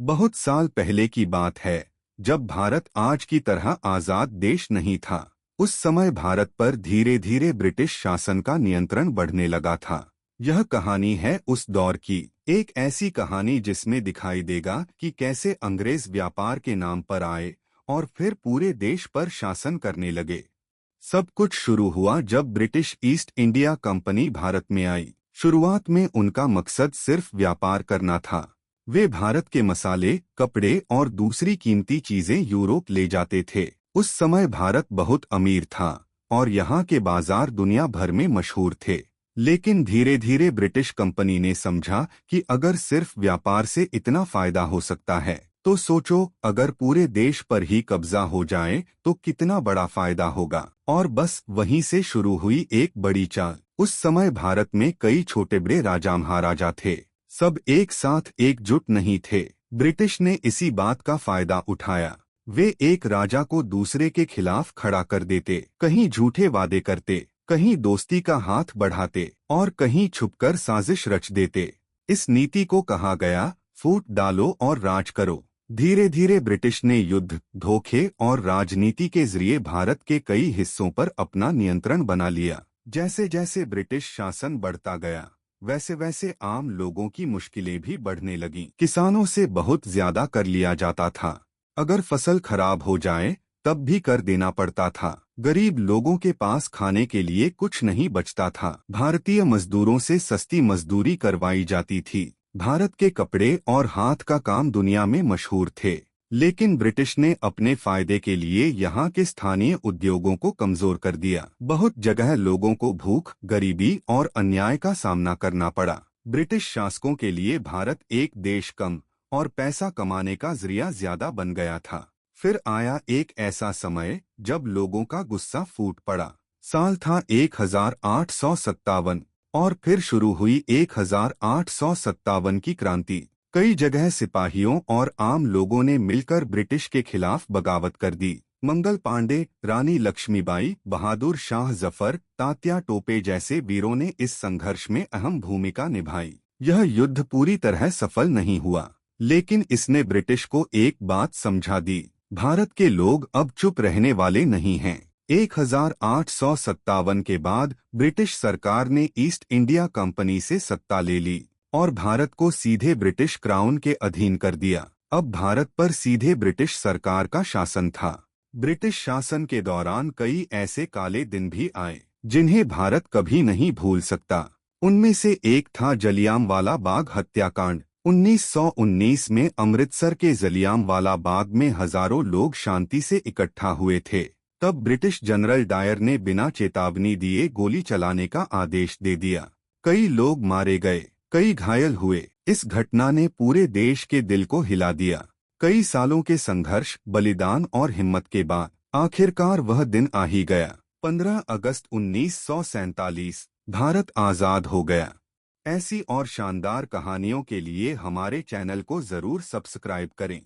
बहुत साल पहले की बात है, जब भारत आज की तरह आजाद देश नहीं था। उस समय भारत पर धीरे धीरे ब्रिटिश शासन का नियंत्रण बढ़ने लगा था। यह कहानी है उस दौर की, एक ऐसी कहानी जिसमें दिखाई देगा कि कैसे अंग्रेज व्यापार के नाम पर आए और फिर पूरे देश पर शासन करने लगे। सब कुछ शुरू हुआ जब British east India company Bharat में आई। शुरुआत में उनका मकसद सिर्फ व्यापार करना था। वे भारत के मसाले, कपड़े और दूसरी कीमती चीजें यूरोप ले जाते थे। उस समय भारत बहुत अमीर था और यहाँ के बाजार दुनिया भर में मशहूर थे। लेकिन धीरे धीरे ब्रिटिश कंपनी ने समझा कि अगर सिर्फ व्यापार से इतना फायदा हो सकता है, तो सोचो अगर पूरे देश पर ही कब्जा हो जाए तो कितना बड़ा फायदा होगा। और बस वहीं से शुरू हुई एक बड़ी चाल। उस समय भारत में कई छोटे बड़े राजा महाराजा थे, सब एक साथ एकजुट नहीं थे। ब्रिटिश ने इसी बात का फायदा उठाया। वे एक राजा को दूसरे के खिलाफ खड़ा कर देते, कहीं झूठे वादे करते, कहीं दोस्ती का हाथ बढ़ाते और कहीं छुपकर साजिश रच देते। इस नीति को कहा गया, फूट डालो और राज करो। धीरे धीरे ब्रिटिश ने युद्ध, धोखे और राजनीति के जरिए भारत के कई हिस्सों पर अपना नियंत्रण बना लिया। जैसे जैसे ब्रिटिश शासन बढ़ता गया, वैसे वैसे आम लोगों की मुश्किलें भी बढ़ने लगीं। किसानों से बहुत ज्यादा कर लिया जाता था। अगर फसल खराब हो जाए तब भी कर देना पड़ता था। गरीब लोगों के पास खाने के लिए कुछ नहीं बचता था। भारतीय मजदूरों से सस्ती मजदूरी करवाई जाती थी। भारत के कपड़े और हाथ का काम दुनिया में मशहूर थे। लेकिन ब्रिटिश ने अपने फायदे के लिए यहाँ के स्थानीय उद्योगों को कमजोर कर दिया। बहुत जगह लोगों को भूख, गरीबी और अन्याय का सामना करना पड़ा। ब्रिटिश शासकों के लिए भारत एक देश कम और पैसा कमाने का जरिया ज्यादा बन गया था। फिर आया एक ऐसा समय जब लोगों का गुस्सा फूट पड़ा। साल था 1857 और फिर शुरू हुई 1857 की क्रांति। कई जगह सिपाहियों और आम लोगों ने मिलकर ब्रिटिश के खिलाफ बगावत कर दी। मंगल पांडे, रानी लक्ष्मीबाई, बहादुर शाह जफर, तात्या टोपे जैसे वीरों ने इस संघर्ष में अहम भूमिका निभाई। यह युद्ध पूरी तरह सफल नहीं हुआ, लेकिन इसने ब्रिटिश को एक बात समझा दी, भारत के लोग अब चुप रहने वाले नहीं हैं। 1857 के बाद ब्रिटिश सरकार ने ईस्ट इंडिया कंपनी से सत्ता ले ली और भारत को सीधे ब्रिटिश क्राउन के अधीन कर दिया। अब भारत पर सीधे ब्रिटिश सरकार का शासन था। ब्रिटिश शासन के दौरान कई ऐसे काले दिन भी आए जिन्हें भारत कभी नहीं भूल सकता। उनमें से एक था जलियांवाला बाग हत्याकांड। 1919 में अमृतसर के जलियांवाला बाग में हजारों लोग शांति से इकट्ठा हुए थे। तब ब्रिटिश जनरल डायर ने बिना चेतावनी दिए गोली चलाने का आदेश दे दिया। कई लोग मारे गए, कई घायल हुए। इस घटना ने पूरे देश के दिल को हिला दिया। कई सालों के संघर्ष, बलिदान और हिम्मत के बाद आखिरकार वह दिन आ ही गया। 15 अगस्त 1947 भारत आजाद हो गया। ऐसी और शानदार कहानियों के लिए हमारे चैनल को जरूर सब्सक्राइब करें।